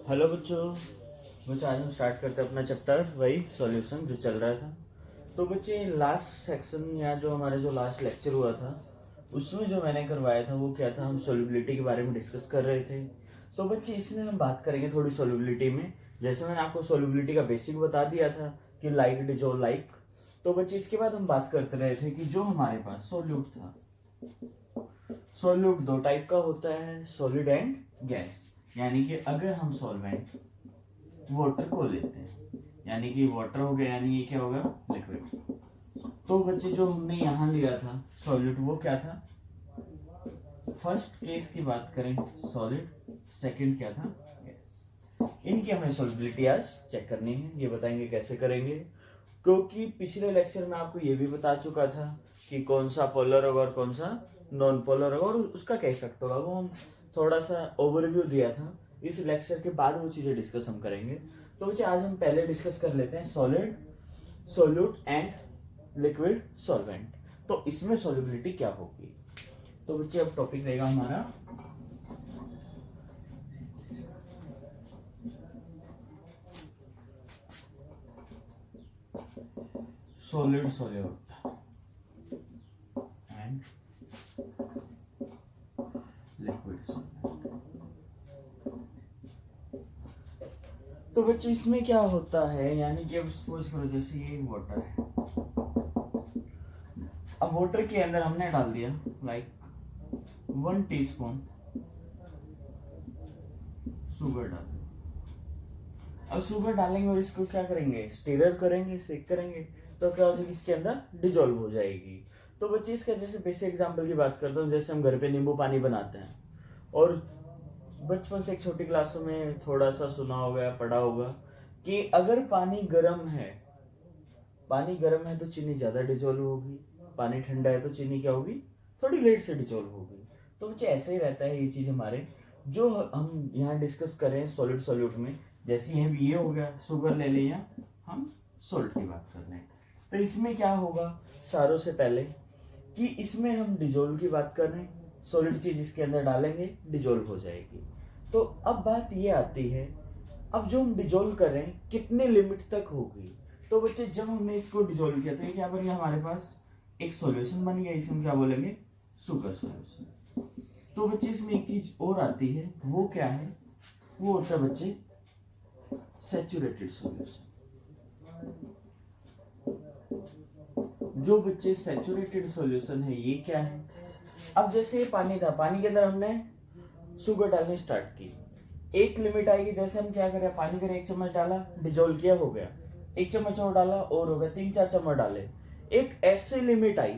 Hello बच्चों आज हम स्टार्ट करते हैं अपना चैप्टर वही सॉल्यूशन जो चल रहा था। तो बच्चे लास्ट सेक्शन या जो हमारे जो लास्ट लेक्चर हुआ था उसमें जो मैंने करवाया था वो क्या था, हम सॉल्युबिलिटी के बारे में डिस्कस कर रहे थे। तो बच्चे इसमें हम बात करेंगे थोड़ी सॉल्युबिलिटी में। जैसे मैंने आपको सॉल्युबिलिटी का बेसिक बता दिया था कि लाइक डिजोल्व लाइक। तो बच्चे इसके बाद हम बात करते रहे थे कि जो हमारे पास सॉल्यूट था, सॉल्यूट दो टाइप का होता है, सॉलिड एंड गैस। यानी कि अगर हम सॉल्वेंट वाटर को लेते हैं यानी कि वाटर हो गया, यानी ये क्या होगा, लिक्विड। तो बच्चे जो हमने यहाँ लिया था सॉल्यूट वो क्या था, फर्स्ट केस की बात करें सॉलिड, सेकंड क्या था, गैस। इनकी हमें सॉल्युबिलिटी आज चेक करनी है, ये बताएंगे कैसे करेंगे। क्योंकि पिछले लेक्चर में आपको ये भी बता चुका था कि कौन सा पोलर होगा और कौन सा नॉन पोलर होगा और उसका क्या इफेक्ट होगा, वो हम थोड़ा सा ओवरव्यू दिया था। इस लेक्चर के बाद वो चीजें डिस्कस हम करेंगे। तो बच्चे आज हम पहले डिस्कस कर लेते हैं solid, solute and liquid solvent. तो इसमें सॉल्युबिलिटी क्या होगी। तो बच्चे अब टॉपिक रहेगा हमारा solid solute and liquid solvent. तो बच्चे इसमें क्या होता है, यानी कि अब सपोज करो जैसे ये वाटर है, अब वाटर के अंदर हमने डाल दिया लाइक 1 टीस्पून शुगर डाल दिया। अब शुगर डालेंगे और इसको क्या करेंगे, स्टीरर करेंगे, सेक करेंगे, तो क्या हो जाएगी, इसके अंदर डिजोल्व हो जाएगी। तो बच्चे इसका जैसे बेसिक एग्जांपल की बात करता हूँ, जैसे हम घर पे नींबू पानी बनाते हैं और बचपन से एक छोटी क्लासों में थोड़ा सा सुना होगा या पढ़ा होगा कि अगर पानी गर्म है, पानी गर्म है तो चीनी ज्यादा डिजोल्व होगी, पानी ठंडा है तो चीनी क्या होगी, थोड़ी लेट से डिजोल्व होगी। तो बच्चे ऐसे ही रहता है ये चीज हमारे जो हम यहाँ डिस्कस करें सॉलिड सॉल्यूट में। जैसे ये हो गया शुगर ले लिया, हम सोल्ट की बात कर रहे हैं। तो इसमें क्या होगा, सारों से पहले कि इसमें हम डिजोल्व की बात कर रहे हैं, सॉलिड चीज इसके अंदर डालेंगे डिजोल्व हो जाएगी। तो अब बात ये आती है, अब जो हम डिजोल्व कर रहे हैं कितने लिमिट तक होगी। तो बच्चे जब हमने इसको डिजोल्व किया तो ये क्या बन गया, हमारे पास एक सॉल्यूशन बन गया, इसे हम क्या बोलेंगे, सुगर सॉल्यूशन। तो बच्चे इसमें एक चीज और आती है, वो क्या है, वो होता है बच्चे सैचुरेटेड सॉल्यूशन। जो बच्चे सैचुरेटेड सॉल्यूशन है ये क्या है, अब जैसे ये पानी था, पानी के अंदर हमने शुगर डालनी स्टार्ट की, एक लिमिट आएगी, जैसे हम क्या करें, पानी करें 1 चम्मच डाला डिजोल्व किया हो गया, 1 चम्मच और डाला और हो गया, 3-4 चम्मच डाले, एक ऐसी लिमिट आई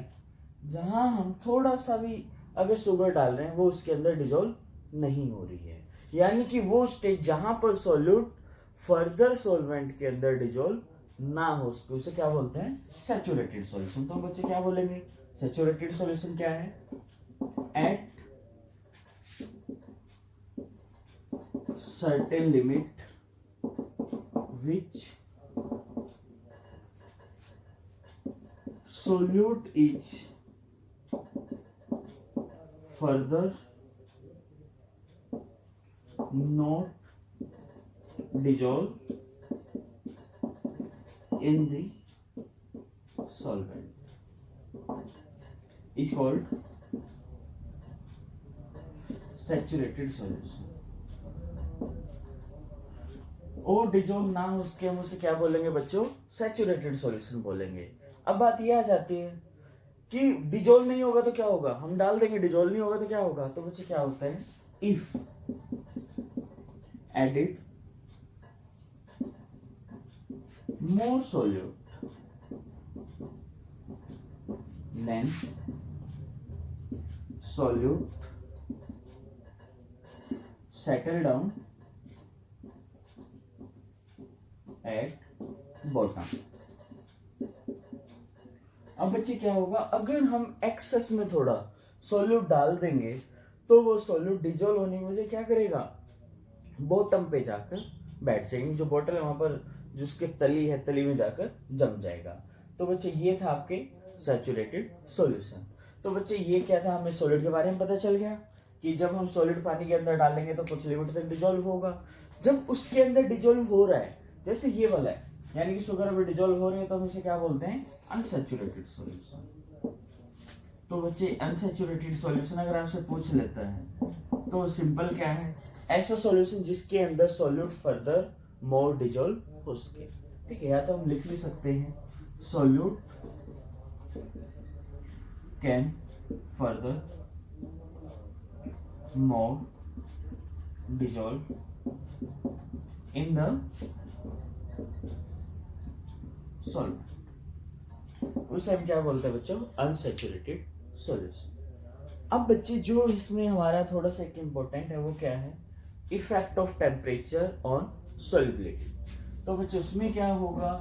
जहां हम थोड़ा सा भी अगर शुगर डाल रहे हैं वो उसके अंदर डिजोल्व नहीं हो रही है। यानी कि वो स्टेज जहां पर सॉल्यूट फर्दर सॉल्वेंट के अंदर डिजोल्व ना हो उसको, उसे क्या बोलते हैं, सैचुरेटेड सॉल्यूशन। तो बच्चे क्या बोलेंगे, सैचुरेटेड सॉल्यूशन क्या है, eight certain limit which solute is further not dissolved in the solvent is called saturated solution। और डिजोल्व ना हो उसके हम उसे क्या बोलेंगे बच्चों, सैचुरेटेड सॉल्यूशन बोलेंगे। अब बात ये आ जाती है कि डिजोल्व नहीं होगा तो क्या होगा, हम डाल देंगे, डिजोल्व नहीं होगा तो क्या होगा। तो बच्चे क्या होता है, if added more solute then solute settle down at bottom. अब बच्चे क्या होगा, अगर हम एक्सेस में थोड़ा सोल्यूट डाल देंगे तो वो सोल्यूट डिजोल्व होने की वजह क्या करेगा, बॉटम पे जाकर बैठ जाएंगे, जो बॉटल है वहां पर जिसके तली है, तली में जाकर जम जाएगा। तो बच्चे ये था आपके सैचुरेटेड सॉल्यूशन। तो बच्चे ये क्या था, हमें सॉलिड के बारे में पता चल गया कि जब हम सॉलिड पानी के अंदर डालेंगे तो कुछ लिमिट तक डिजोल्व होगा, जब उसके अंदर डिजोल्व हो रहा है, जैसे ये वाला है, यानी कि शुगर अभी डिजोल्व हो रहे हैं, तो हम इसे क्या बोलते हैं, अनसैचुरेटेड सॉल्यूशन। तो बच्चे अनसैचुरेटेड सॉल्यूशन अगर आपसे पूछ लेता है तो सिंपल क्या है, ऐसा सॉल्यूशन जिसके अंदर सॉल्यूट फर्दर मोर डिजोल्व हो सके। ठीक है, या तो हम लिख भी सकते हैं solute can further more dissolve in the solute, उसे हम क्या बोलते हैं बच्चों, अनसैचुरेटेड सॉल्यूशन। अब बच्चे जो इसमें हमारा थोड़ा सा एक इम्पोर्टेंट है वो क्या है, effect of temperature on solubility. तो बच्चे उसमें क्या होगा,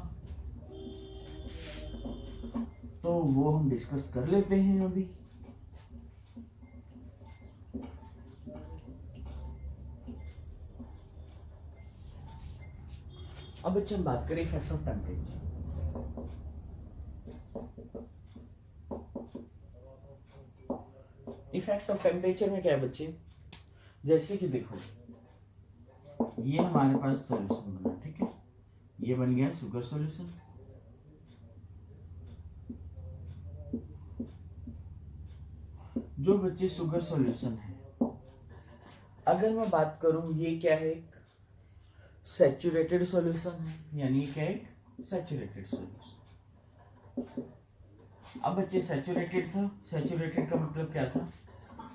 तो वो हम डिस्कस कर लेते हैं अभी। अब बच्चे हम बात करें effect of temperature. Effect of temperature में क्या है बच्चे, जैसे कि देखो ये हमारे पास सॉल्यूशन बना, ठीक है, ये बन गया शुगर सॉल्यूशन। जो बच्चे शुगर सॉल्यूशन है, अगर मैं बात करूं ये क्या है, सैचुरेटेड सॉल्यूशन है, यानी क्या है, सैचुरेटेड सॉल्यूशन। अब बच्चे सैचुरेटेड था, सैचुरेटेड का मतलब क्या था,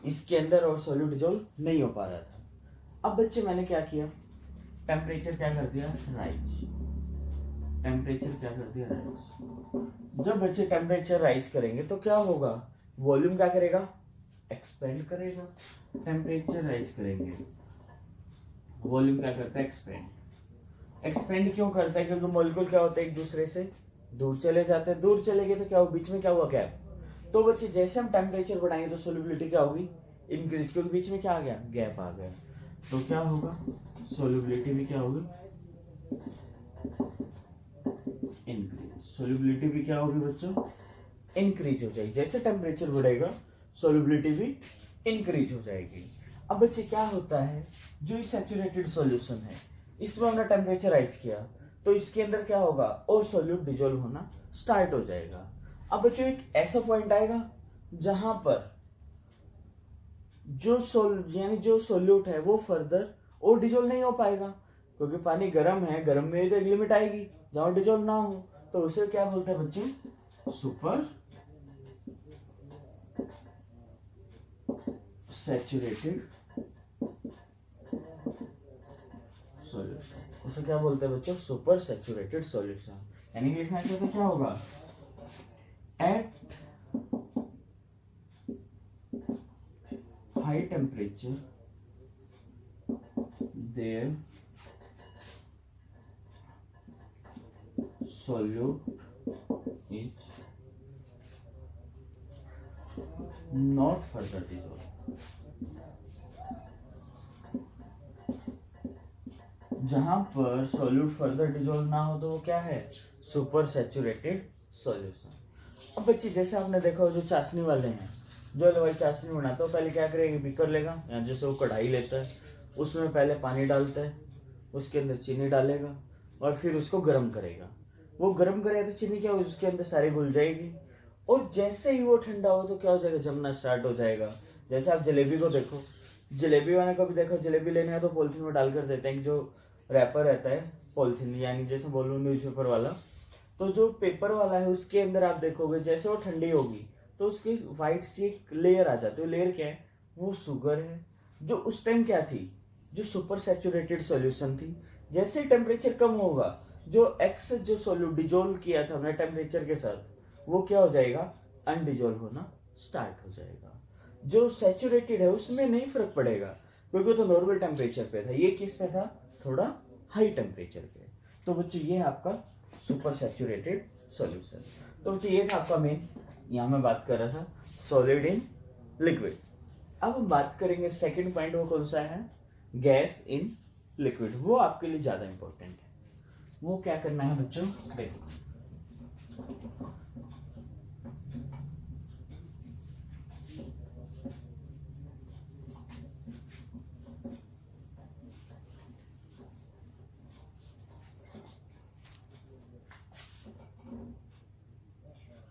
इसके अंदर और सॉल्यूट डिसॉल्व नहीं हो पा रहा था। अब बच्चे मैंने क्या किया, टेम्परेचर क्या कर दिया, राइज, टेम्परेचर क्या कर दिया, राइज। जब बच्चे टेम्परेचर राइज करेंगे तो क्या होगा, वॉल्यूम क्या करेगा, एक्सपेंड करेगा। टेम्परेचर राइज करेंगे, वॉल्यूम क्या करता है, एक्सपेंड। एक्सपेंड क्यों करता है, क्योंकि मॉलिक्यूल क्या होता है एक दूसरे से दूर चले जाते हैं, दूर चले गए तो क्या हो, बीच में क्या हुआ, गैप। तो बच्चे जैसे हम टेम्परेचर बढ़ाएंगे तो सोल्युबिलिटी क्या होगी, इंक्रीज, क्योंकि बीच में क्या आ गया, गैप आ गया। तो क्या होगा, सोल्युबिलिटी भी क्या होगी, इंक्रीज। सोल्युबिलिटी भी क्या होगी बच्चों, इंक्रीज हो जाएगी। जैसे टेम्परेचर बढ़ेगा सोल्युबिलिटी भी इंक्रीज हो जाएगी। अब बच्चे क्या होता है, जो सैचुरेटेड सॉल्यूशन है इसमें हमने टेम्परेचर राइज किया तो इसके अंदर क्या होगा, और सॉल्यूट डिसॉल्व होना स्टार्ट हो जाएगा। अब बच्चों एक ऐसा पॉइंट आएगा जहां पर यानी जो सोल्यूट है वो फर्दर और डिसॉल्व नहीं हो पाएगा, क्योंकि पानी गर्म है, गर्म में तो एक लिमिट आएगी जहां डिसॉल्व ना हो, तो उसे क्या बोलते हैं बच्चों, सुपर सैचुरेटेड सॉल्यूशन। उसे क्या बोलते हैं बच्चों, सुपर सैचुरेटेड सॉल्यूशन। यानी लिखना चाहिए तो क्या होगा, at high temperature there solute is not further dissolved। जहां पर सॉल्यूट फर्दर डिसॉल्व ना हो तो वो क्या है, सुपर सैचुरेटेड सॉल्यूशन। अब बच्चे जैसे आपने देखा जो चाशनी वाले हैं, जो हलवाई चाशनी बनाता है पहले क्या करेगा, बीकर लेगा, या जैसे वो कढ़ाई लेता है उसमें पहले पानी डालता है, उसके अंदर चीनी डालेगा और फिर उसको गर्म करेगा। वो गर्म करेगा तो चीनी क्या हो, उसके अंदर सारी घुल जाएगी, और जैसे ही वो ठंडा हो तो क्या हो जाएगा, जमना स्टार्ट हो जाएगा। जैसे आप जलेबी को देखो, जलेबी वाले को भी देखो, जलेबी लेने है तो पॉलिथीन में डालकर देते हैं, जो रैपर रहता है पॉलिथीन, यानी जैसे बोलूँ न्यूज़पेपर वाला, तो जो पेपर वाला है उसके अंदर आप देखोगे जैसे वो ठंडी होगी तो उसकी व्हाइट सी एक लेयर आ जाती है। लेयर क्या है, वो शुगर है, जो उस टाइम क्या थी, जो सुपर सैचुरेटेड सॉल्यूशन थी। जैसे टेम्परेचर कम होगा, जो एक्स जो सॉल्यूट डिजोल्व किया था हमने टेम्परेचर के साथ, वो क्या हो जाएगा, अनडिजोल्व होना स्टार्ट हो जाएगा। जो सैचुरेटेड है उसमें नहीं फर्क पड़ेगा, क्योंकि तो नॉर्मल टेम्परेचर पे था, ये किस पे था, थोड़ा हाई टेम्परेचर पे। तो बच्चों ये है आपका सुपर सैचुरेटेड सॉल्यूशन। तो बच्चों ये था आपका मेन, यहाँ मैं बात कर रहा था सॉलिड इन लिक्विड। अब हम बात करेंगे सेकंड पॉइंट, वो कौन सा है, गैस इन लिक्विड। वो आपके लिए ज्यादा इंपॉर्टेंट है। वो क्या करना है बच्चों, देखो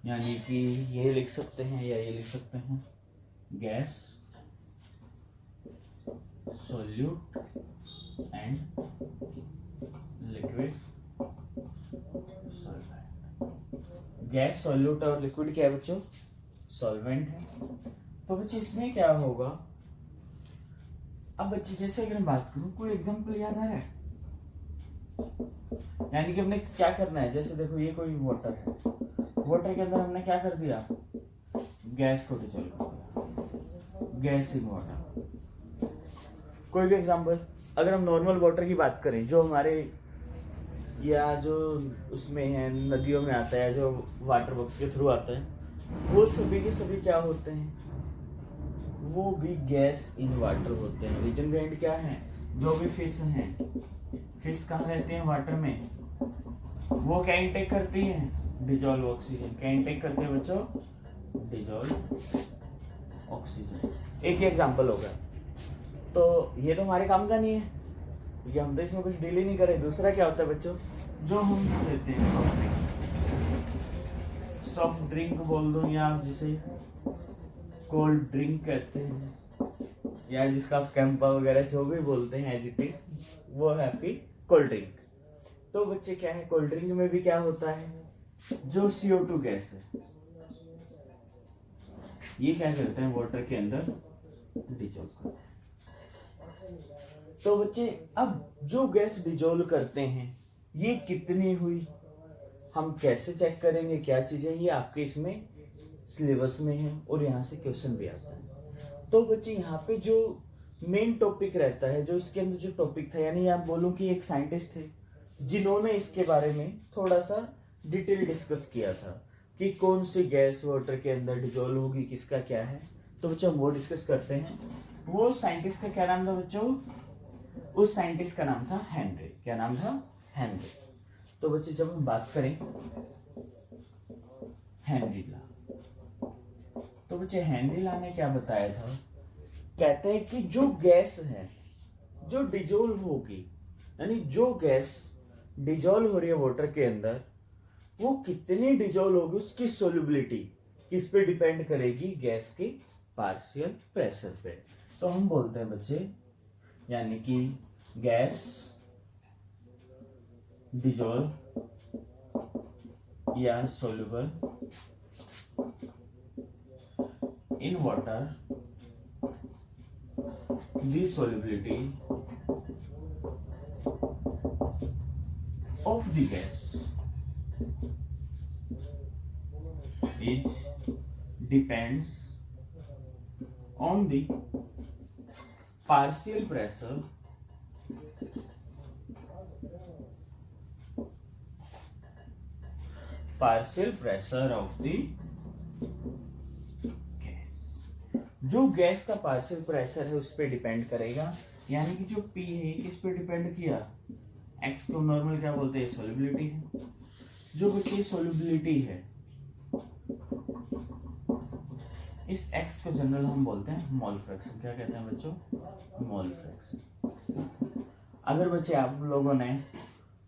यानी कि ये लिख सकते हैं या ये लिख सकते हैं, gas solute and liquid solvent. Gas solute और लिक्विड क्या है बच्चों, सॉल्वेंट है। तो बच्चे इसमें क्या होगा, अब बच्चे जैसे अगर मैं बात करूं, कोई एग्जांपल याद आ रहा है, यानी कि हमने क्या करना है, जैसे देखो ये कोई वाटर है, वाटर के अंदर हमने क्या कर दिया, गैस को डिसॉल्व कर दिया, गैस इन वाटर। कोई भी एग्जांपल, अगर हम नॉर्मल वाटर की बात करें जो हमारे या जो उसमें है, नदियों में आता है, जो वाटर बॉक्स के थ्रू आता है, वो सभी के सभी क्या होते हैं, वो भी गैस इन वाटर होते हैं। रीजन बेंड क्या है, जो भी फिश हैं, फिश कहाँ रहते हैं, वाटर में, वो क्या इंटेक करती हैं, डिजॉल्व ऑक्सीजन। क्या इंटेक करते हैं बच्चों, डिजॉल्व ऑक्सीजन। एक ही एग्जांपल होगा। तो ये तो हमारे काम का नहीं है, क्योंकि हम तो इसमें कुछ डील ही नहीं करें। दूसरा क्या होता है बच्चों, जो हम लेते हैं सॉफ्ट ड्रिंक, सॉफ्ट ड्रिंक बोल दो, या आप जिसे कोल्ड ड्रिंक कहते हैं, या जिसका आप कैंपा वगैरह जो भी बोलते हैं एज इट इज, वो है आपकी कोल्ड ड्रिंक। तो बच्चे क्या है, कोल्ड ड्रिंक में भी क्या होता है, जो CO2 गैस है, ये क्या करते हैं, वाटर के अंदर डिजोल्व करते हैं। तो बच्चे अब जो गैस डिजोल्व करते हैं, ये कितनी हुई, हम कैसे चेक करेंगे, क्या चीजें, ये आपके इसमें सिलेबस में है और यहाँ से क्वेश्चन भी आता है। तो बच्चे यहाँ पे जो मेन टॉपिक रहता है, जो इसके अंदर जो टॉपिक था, यानी आप बोलूं कि एक साइंटिस्ट थे जिन्होंने इसके बारे में थोड़ा सा डिटेल डिस्कस किया था कि कौन सी गैस वाटर के अंदर डिजोल्व होगी, किसका क्या है। तो बच्चों हम वो डिस्कस करते हैं। वो साइंटिस्ट का क्या नाम था बच्चों, उस साइंटिस्ट का नाम था हेनरी। क्या नाम था, हेनरी। तो बच्चे जब हम बात करें हेनरी ला, तो बच्चे हेनरी ला ने क्या बताया था, कहते हैं कि जो गैस है जो डिजोल्व होगी, यानी जो गैस डिजोल्व हो रही है वाटर के अंदर, वो कितनी डिजोल्व होगी, उसकी सोल्युबिलिटी किस पे डिपेंड करेगी, गैस के पार्शियल प्रेशर पे। तो हम बोलते हैं बच्चे, यानी कि गैस डिजोल्व या soluble in water, the solubility of the gas is depends on the partial pressure of the जो गैस का पार्शियल प्रेशर है उस पर डिपेंड करेगा। यानी कि जो P है किस पे डिपेंड किया, X को नॉर्मल क्या बोलते हैं, सोल्युबिलिटी है। जो बच्चे सोल्युबिलिटी है, इस X को जनरल हम बोलते हैं मोल फ्रैक्शन। क्या कहते हैं बच्चों, मोल फ्रैक्शन। अगर बच्चे आप लोगों ने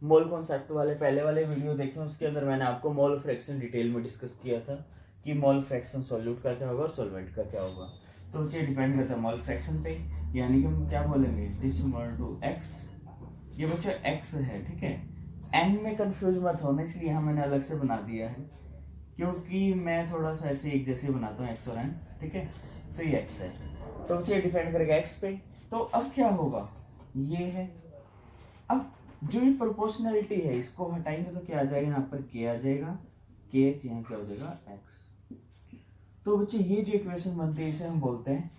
मोल कॉन्सेप्ट वाले पहले वाले वीडियो देखे, उसके अंदर मैंने आपको मोल फ्रैक्शन डिटेल में डिस्कस किया था कि मोल फ्रैक्शन सॉल्यूट का क्या होगा और सॉल्वेंट का क्या होगा। तो बच्चे डिपेंड करता है मोल फ्रैक्शन पे, यानी कि हम क्या बोलेंगे, x। ये बच्चों x है, ठीक है। n में कंफ्यूज मत होना, इसलिए यहाँ मैंने अलग से बना दिया है, क्योंकि मैं थोड़ा सा ऐसे एक जैसे बनाता हूँ x और n, ठीक है। तो ये x है, तो बच्चे डिपेंड करेगा x पे। तो अब क्या होगा, ये है। अब जो ये प्रोपोर्शनलिटी है, इसको हटाएंगे तो क्या आ जाएगा, यहाँ पर k आ जाएगा, KH यहाँ क्या हो जाएगा, x। तो बच्चे ये जो इक्वेशन बनती है, इसे हम बोलते हैं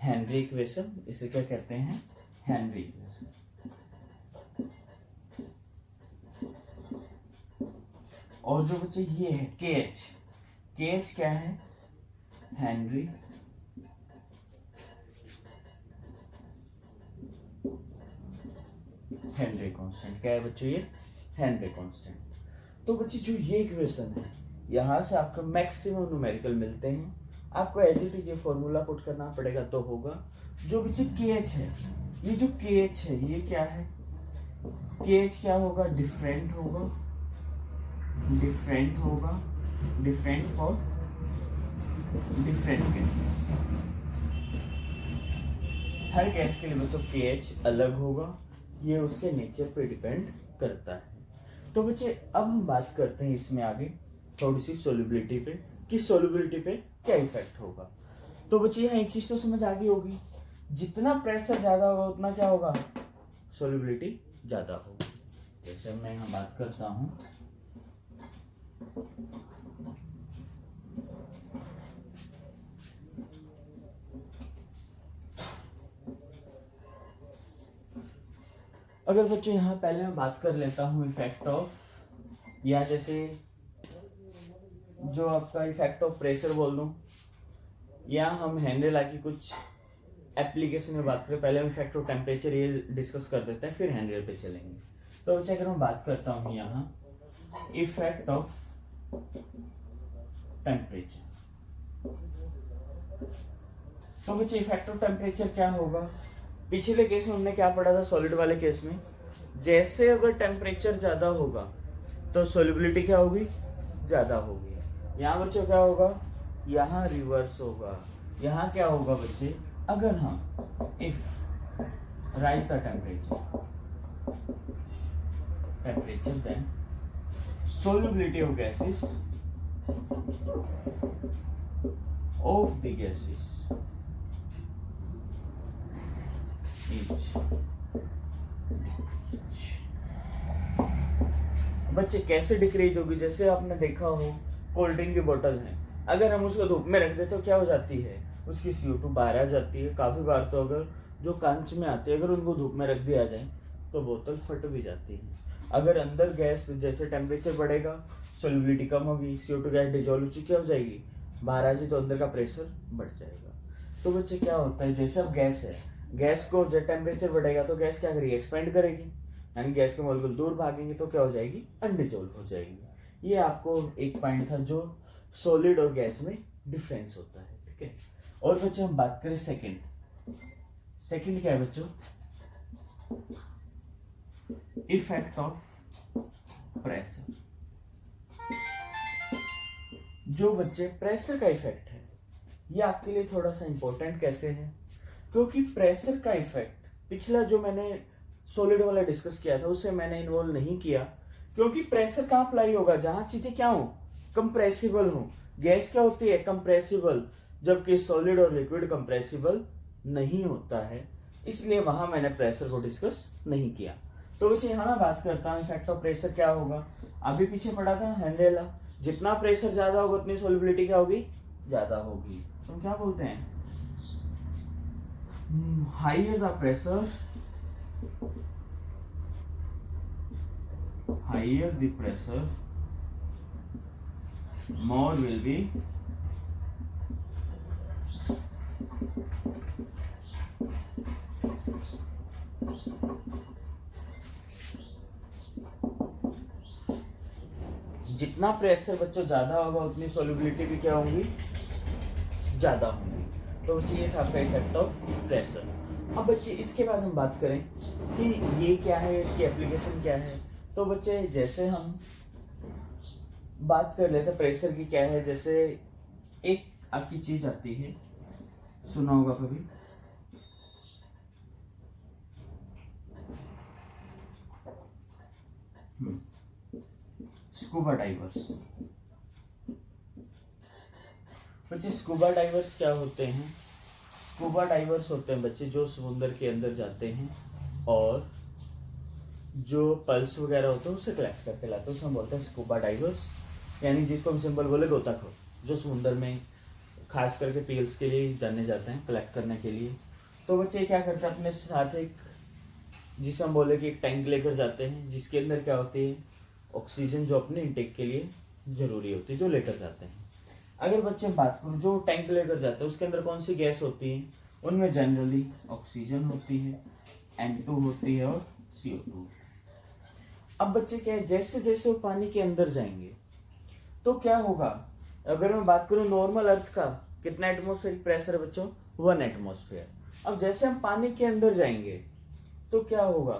हेनरी इक्वेशन। इसे क्या कहते हैं, हेनरी इक्वेशन। और जो बच्चे ये है KH, KH क्या है, हेनरी कांस्टेंट। क्या है बच्चों, ये हेनरी कांस्टेंट। तो बच्चे जो ये इक्वेशन है, यहाँ से आपको मैक्सिमम न्यूमेरिकल मिलते हैं। आपको एज इट इज ये फॉर्मूला पुट करना पड़ेगा तो होगा। जो बच्चे KH है, ये जो KH है ये क्या है, KH क्या होगा, डिफरेंट होगा different for different gases. Her gas के लिए बच्चों pH अलग होगा, ये उसके नेचर पे डिपेंड करता है। तो बच्चे अब हम बात करते हैं इसमें आगे थोड़ी सी सोल्युबिलिटी पे, कि सोल्युबिलिटी पे क्या इफेक्ट होगा। तो बच्चे यहाँ एक चीज तो समझ आ गई होगी, जितना प्रेशर ज्यादा होगा उतना क्या होगा, सोल्युबिलिटी ज्यादा होगी। जैसे मैं यहाँ बात करता हूँ, अगर बच्चों यहाँ पहले मैं बात कर लेता हूँ इफेक्ट ऑफ, या जैसे जो आपका इफेक्ट ऑफ प्रेशर बोल दूं, या हम हैंड्रेला की कुछ एप्लीकेशन में बात करें। पहले हम इफेक्ट ऑफ टेम्परेचर ये डिस्कस कर देते हैं, फिर हैंड्रेल पे चलेंगे। तो बच्चे अगर मैं बात करता हूँ यहाँ इफेक्ट ऑफ टेम्परेचर, तो बच्चे इफेक्ट ऑफ टेम्परेचर क्या होगा। पिछले केस में हमने क्या पढ़ा था, सॉलिड वाले केस में, जैसे अगर टेम्परेचर ज्यादा होगा तो सोल्युबिलिटी क्या होगी, ज्यादा होगी। यहाँ बच्चों क्या होगा, यहाँ रिवर्स होगा। यहाँ क्या होगा बच्चे, अगर हम if raise the temperature then solubility of gases of the gases बच्चे कैसे डिक्रीज होगी। जैसे आपने देखा हो कोल्ड ड्रिंक की बोतल है, अगर हम उसको धूप में रख दे तो क्या हो जाती है, उसकी CO2 बाहर आ जाती है। काफी बार तो अगर जो कांच में आते हैं अगर उनको धूप में रख दिया जाए तो बोतल फट भी जाती है। अगर अंदर गैस जैसे टेम्परेचर बढ़ेगा, सोल्युबिलिटी कम होगी, CO2 गैस डिजोल्व हो चुकी हो जाएगी, बाहर आ जाए तो अंदर का प्रेशर बढ़ जाएगा। तो बच्चे क्या होता है, जैसे अब गैस है, गैस को जब टेम्परेचर बढ़ेगा तो गैस क्या करेगी, एक्सपेंड करेगी, यानी गैस के मॉलिक्यूल दूर भागेंगे तो क्या हो जाएगी, अनडिजोल्व हो जाएगी। ये आपको एक पॉइंट था जो सॉलिड और गैस में डिफरेंस होता है, ठीक है। और बच्चे हम बात करें सेकंड क्या है बच्चों, इफेक्ट ऑफ प्रेशर। जो बच्चे प्रेशर का इफेक्ट है ये आपके लिए थोड़ा सा इंपॉर्टेंट कैसे है, क्योंकि प्रेशर का इफेक्ट पिछला जो मैंने सॉलिड वाला डिस्कस किया था उससे मैंने इन्वॉल्व नहीं किया, क्योंकि प्रेशर कहाँ अप्लाई होगा, जहां चीजें क्या हो, कंप्रेसिबल हो। गैस क्या होती है, कंप्रेसिबल, जबकि सॉलिड और लिक्विड कंप्रेसिबल नहीं होता है, इसलिए वहां मैंने प्रेशर को डिस्कस नहीं किया। तो वैसे यहाँ मैं बात करता हूँ इफेक्ट ऑफ प्रेशर क्या होगा। अभी पीछे पढ़ा था हैंड्रेला, जितना प्रेशर ज्यादा होगा उतनी सोल्युबिलिटी क्या होगी, ज्यादा होगी। तो हम क्या बोलते हैं, higher the pressure more will be जितना प्रेशर बच्चों ज्यादा होगा उतनी सोल्युबिलिटी भी क्या होंगी, ज्यादा होंगी। तो बच्चे ये था आपका इफेक्ट ऑफ प्रेशर। अब बच्चे इसके बाद हम बात करें कि ये क्या है, इसकी एप्लीकेशन क्या है। तो बच्चे जैसे हम बात कर लेते हैं प्रेशर की क्या है, जैसे एक आपकी चीज आती है, सुना होगा कभी, स्कूबा डाइवर्स। बच्चे स्कूबा डाइवर्स क्या होते हैं, स्कूबा डाइवर्स होते हैं बच्चे जो समुद्र के अंदर जाते हैं और जो पल्स वगैरह होते हैं उसे कलेक्ट करके लाते हैं, उसमें बोलते हैं स्कूबा डाइवर्स, यानी जिसको हम सिंपल बोले गोताखोर, जो समुद्र में खास करके पील्स के लिए जाने जाते हैं कलेक्ट करने के लिए। तो बच्चे क्या करते हैं, अपने साथ एक, जिसे हम बोले कि एक टैंक लेकर जाते हैं, जिसके अंदर क्या होती है, ऑक्सीजन, जो अपने इंटेक के लिए जरूरी होती है, जो लेकर जाते हैं। अगर बच्चे बात करूँ जो टैंक लेकर जाते हैं उसके अंदर कौन सी गैस होती है, उनमें जनरली ऑक्सीजन होती है, N2 होती है और CO2। अब बच्चे क्या है, जैसे जैसे वो पानी के अंदर जाएंगे तो क्या होगा, अगर मैं बात करूं नॉर्मल अर्थ का कितना एटमॉस्फेरिक प्रेशर है बच्चों, 1 एटमॉस्फेयर। अब जैसे हम पानी के अंदर जाएंगे तो क्या होगा,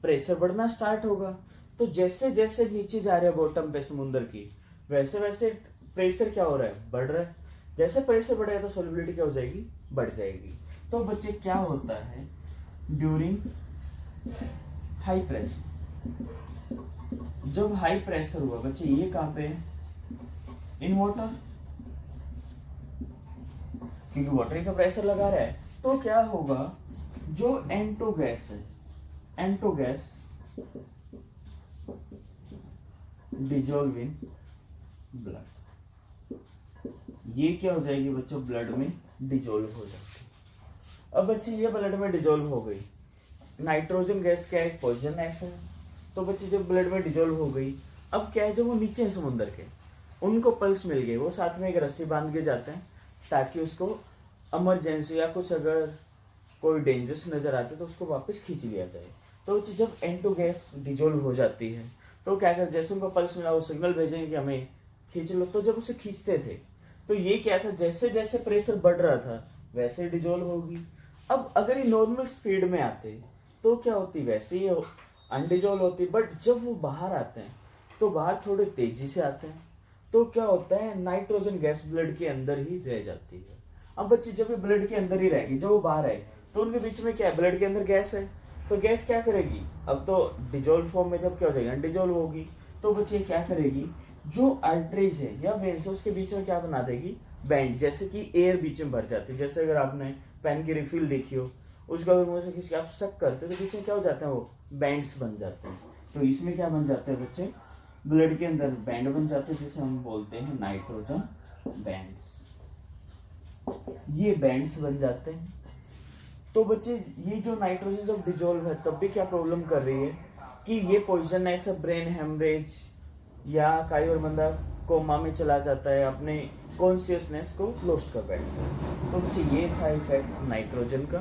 प्रेशर बढ़ना स्टार्ट होगा। तो जैसे जैसे नीचे जा रहे हैं बॉटम पे समुद्र की, वैसे वैसे प्रेशर क्या हो रहा है, बढ़ रहा है। जैसे प्रेशर बढ़ेगा तो सोलिबिलिटी क्या हो जाएगी, बढ़ जाएगी। तो बच्चे क्या होता है ड्यूरिंग हाई प्रेशर, जब हाई प्रेशर हुआ बच्चे, ये कहां पे है, इन वाटर, क्योंकि वाटर का प्रेशर लगा रहा है, तो क्या होगा, जो N2 गैस है, N2 gas dissolve in blood, ये क्या हो जाएगी बच्चों, ब्लड में डिजोल्व हो जाती है। अब बच्चे ये ब्लड में डिजोल्व हो गई, नाइट्रोजन गैस क्या है, पॉइजनस है, तो बच्चे जब ब्लड में डिजोल्व हो गई, अब क्या है, जो वो नीचे है समुद्र के, उनको पल्स मिल गई, वो साथ में एक रस्सी बांध के जाते हैं ताकि उसको इमरजेंसी या कुछ अगर कोई डेंजरस नजर आते तो उसको वापस खींच लिया जाए। तो जब N2 गैस डिजोल्व हो जाती है तो क्या कर, जैसे उनको पल्स मिला वो सिग्नल भेजेंगे कि हमें खींच लो, तो जब उसे खींचते थे तो ये क्या था, जैसे जैसे प्रेशर बढ़ रहा था वैसे डिजोल्व होगी। अब अगर ये नॉर्मल स्पीड में आते तो क्या होती, वैसे ही अनडिजोल्व होती, बट जब वो बाहर आते हैं तो बाहर थोड़े तेजी से आते हैं, तो क्या होता है, नाइट्रोजन गैस ब्लड के अंदर ही रह जाती है। अब बच्चे जब ये ब्लड के अंदर ही रहेगी, जब वो बाहर आए तो उनके बीच में क्या है, ब्लड के अंदर गैस है, तो गैस क्या करेगी, अब तो डिजोल्व फॉर्म में जब क्या हो जाएगी, अनडिजोल्व होगी, तो बच्चे क्या करेगी, जो आर्टरीज है या वेन्स है उसके बीच में क्या बना देगी, बैंड, जैसे कि एयर बीच में भर जाती है। जैसे अगर आपने पेन की रिफिल देखी हो, उसको अगर मुंह से किसी आप सक करते तो बीच में क्या हो जाते हैं, वो बैंड्स बन जाते हैं। तो इसमें क्या बन जाते हैं बच्चे, ब्लड के अंदर बैंड बन जाते हैं, जिसे हम बोलते हैं नाइट्रोजन बैंड्स, ये बैंड्स बन जाते हैं। तो बच्चे ये जो नाइट्रोजन जब डिजोल्व है तब भी क्या प्रॉब्लम कर रही है कि ये पॉइजन ऐसा ब्रेन हेमरेज या कई बार बंदा कोमा में चला जाता है, अपने कॉन्शियसनेस को लॉस्ट कर बैठता है। तो बच्चे ये था इफेक्ट नाइट्रोजन का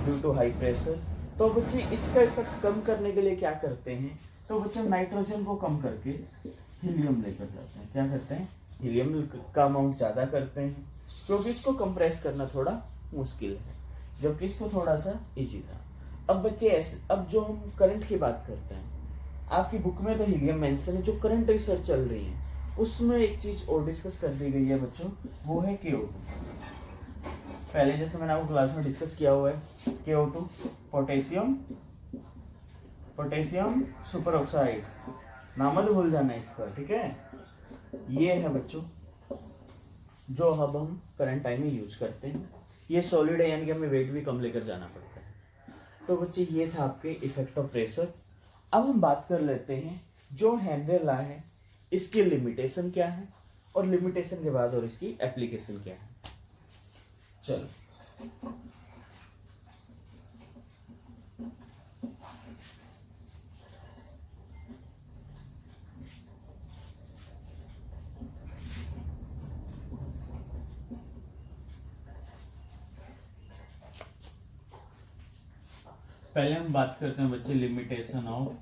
ड्यू टू हाई प्रेशर। तो बच्चे इसका इफेक्ट कम करने के लिए क्या करते हैं, तो बच्चे नाइट्रोजन को कम करके हीलियम लेकर जाते हैं। क्या करते हैं, हीलियम का अमाउंट ज़्यादा करते हैं, क्योंकि इसको कंप्रेस करना थोड़ा मुश्किल है, जबकि इसको थोड़ा सा इजी था। अब बच्चे ऐसे, अब जो हम करंट की बात करते हैं, आपकी बुक में तो हीलियम मेंशन है, जो करंट रिसर्च चल रही है उसमें एक चीज और डिस्कस कर दी गई है बच्चों, वो है CO2। पहले जैसे मैंने आपको क्लास में डिस्कस किया हुआ है, CO2 पोटेशियम सुपर ऑक्साइड, नाम मत भूल जाना इसका, ठीक है। ये है बच्चों जो अब हम करंट टाइम में यूज करते हैं, ये सॉलिड है यानी कि हमें वेट भी कम लेकर जाना पड़ता है। तो बच्चे ये था आपके इफेक्ट ऑफ प्रेशर। अब हम बात कर लेते हैं जो हेनरी लॉ है इसकी लिमिटेशन क्या है, और लिमिटेशन के बाद और इसकी एप्लीकेशन क्या है। चलो पहले हम बात करते हैं बच्चे लिमिटेशन ऑफ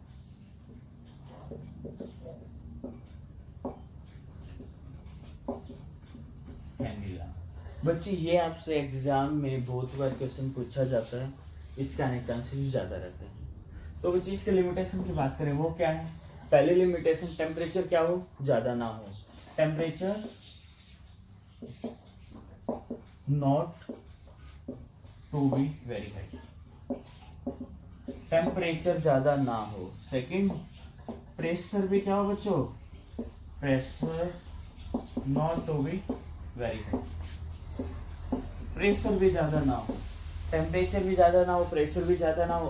हेनरी लॉ। बच्चे ये आपसे एग्जाम में बहुत बार क्वेश्चन पूछा जाता है, इसके आने के चांसेस भी ज्यादा रहते हैं। तो बच्चे इसके लिमिटेशन की बात करें, वो क्या है, पहले लिमिटेशन टेम्परेचर क्या हो, ज्यादा ना हो, temperature not to be very high, temperature ज्यादा ना हो। सेकंड, प्रेशर भी क्या हो बच्चों, pressure not to be very high, pressure भी ज्यादा ना हो, टेम्परेचर भी ज्यादा ना हो, प्रेशर भी ज्यादा ना हो।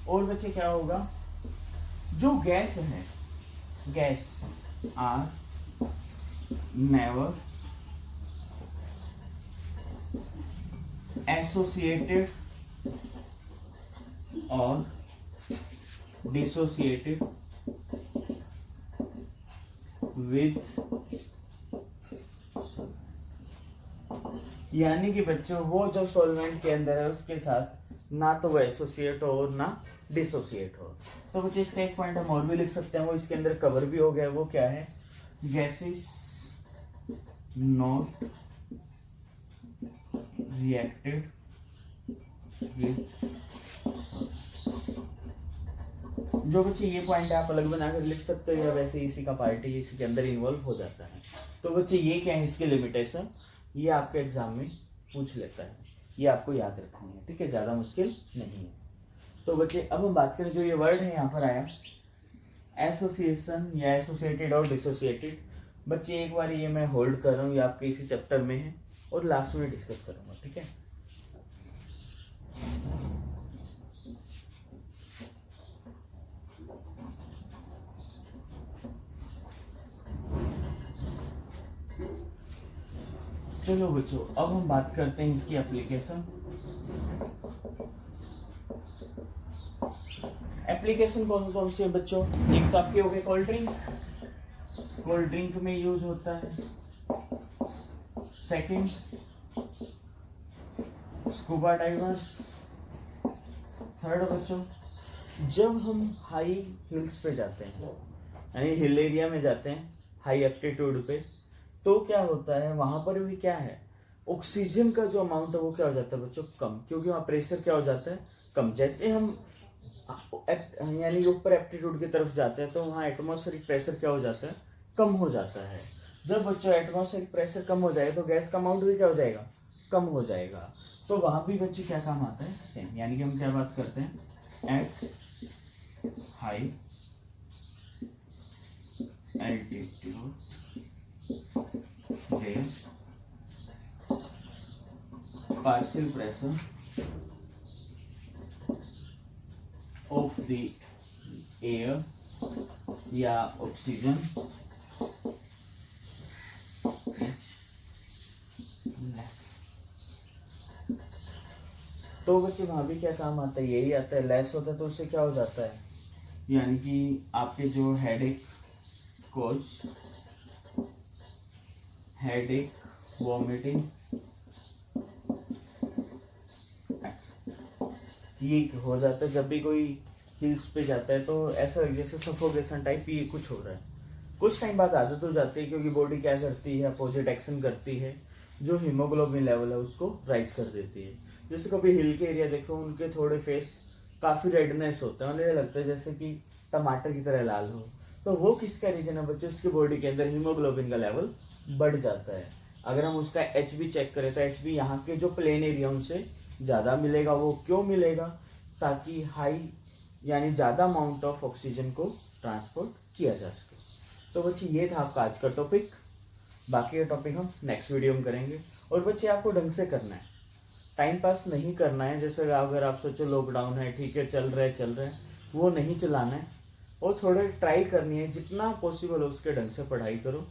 और बच्चे क्या होगा, जो गैस है, गैस आर नेवर एसोसिएटेड और डिसोसिएटेड विथ, यानी कि बच्चों वो जो सॉल्वेंट के अंदर है उसके साथ ना तो वो एसोसिएट हो और ना डिसोसिएट हो। तो बच्चे इसका एक पॉइंट हम और भी लिख सकते हैं, वो इसके अंदर कवर भी हो गया, वो क्या है, गैसेस नॉट रिएक्टेड विथ, जो बच्चे ये पॉइंट आप अलग बनाकर लिख सकते हो या वैसे इसी का पार्ट है, इसी के अंदर इन्वॉल्व हो जाता है। तो बच्चे ये क्या है इसकी लिमिटेशन, ये आपके एग्जाम में पूछ लेता है, ये आपको याद रखनी है, ठीक है, ज़्यादा मुश्किल नहीं है। तो बच्चे अब हम बात करें, जो ये वर्ड है यहाँ पर आया एसोसिएशन या एसोसिएटेड और डिसोसिएटेड। बच्चे एक बार ये मैं होल्ड कर रहा हूँ, ये आपके इसी चैप्टर में है और लास्ट में डिस्कस करूँगा, ठीक है। चलो बच्चों अब हम बात करते हैं इसकी एप्लीकेशन। एप्लीकेशन कौन कौन सी है बच्चों, एक तो आपके हो गए कोल्ड ड्रिंक, कोल्ड ड्रिंक में यूज होता है। Second scuba divers. थर्ड बच्चों जब हम हाई हिल्स पे जाते हैं यानी हिल एरिया में जाते हैं हाई एप्टीट्यूड पे, तो क्या होता है वहां पर भी क्या है ऑक्सीजन का जो अमाउंट है वो क्या हो जाता है बच्चों कम, क्योंकि वहाँ प्रेशर क्या हो जाता है कम। जैसे हम यानी ऊपर एप्टीट्यूड की तरफ जाते हैं तो वहाँ एटमॉस्फेरिक प्रेशर क्या हो जाता है कम हो जाता है। जब बच्चों एटमॉस्फेरिक प्रेशर कम हो जाएगा तो गैस का अमाउंट भी क्या हो जाएगा कम हो जाएगा। तो वहाँ भी बच्चे क्या काम आता है सेम, यानी कि हम क्या बात करते हैं at high altitude partial pressure of the air या ऑक्सीजन तो बच्चे वहां भी क्या काम आता है यही आता है, लेस होता है तो उससे क्या हो जाता है यानी कि आपके जो हेडेक कोज, हेडेक, वॉमिटिंग ये हो जाता है। जब भी कोई हिल्स पे जाता है तो ऐसा जैसे सफोकेशन टाइप ये कुछ हो रहा है, कुछ टाइम बाद आदत हो जाती है क्योंकि बॉडी क्या करती है अपोजिट एक्शन करती है, जो हीमोग्लोबिन लेवल है उसको राइज कर देती है। जैसे कभी हिल के एरिया देखो उनके थोड़े फेस काफ़ी रेडनेस होता है, उन्हें लगता है जैसे कि टमाटर की तरह लाल हो, तो वो किसका रीजन है बच्चों, उसकी बॉडी के अंदर हीमोग्लोबिन का लेवल बढ़ जाता है। अगर हम उसका HB चेक करें तो HB यहाँ के जो प्लेन एरिया उनसे ज़्यादा मिलेगा। वो क्यों मिलेगा, ताकि हाई यानी ज़्यादा अमाउंट ऑफ ऑक्सीजन को ट्रांसपोर्ट किया जा सके। तो बच्चे ये था आपका आज का टॉपिक, बाकी का टॉपिक हम नेक्स्ट वीडियो में करेंगे। और बच्चे आपको ढंग से करना है, टाइम पास नहीं करना है। जैसे अगर आप सोचो लॉकडाउन है ठीक है चल रहा है वो नहीं चलाना है, और थोड़े ट्राई करनी है जितना पॉसिबल हो उसके ढंग से पढ़ाई करो,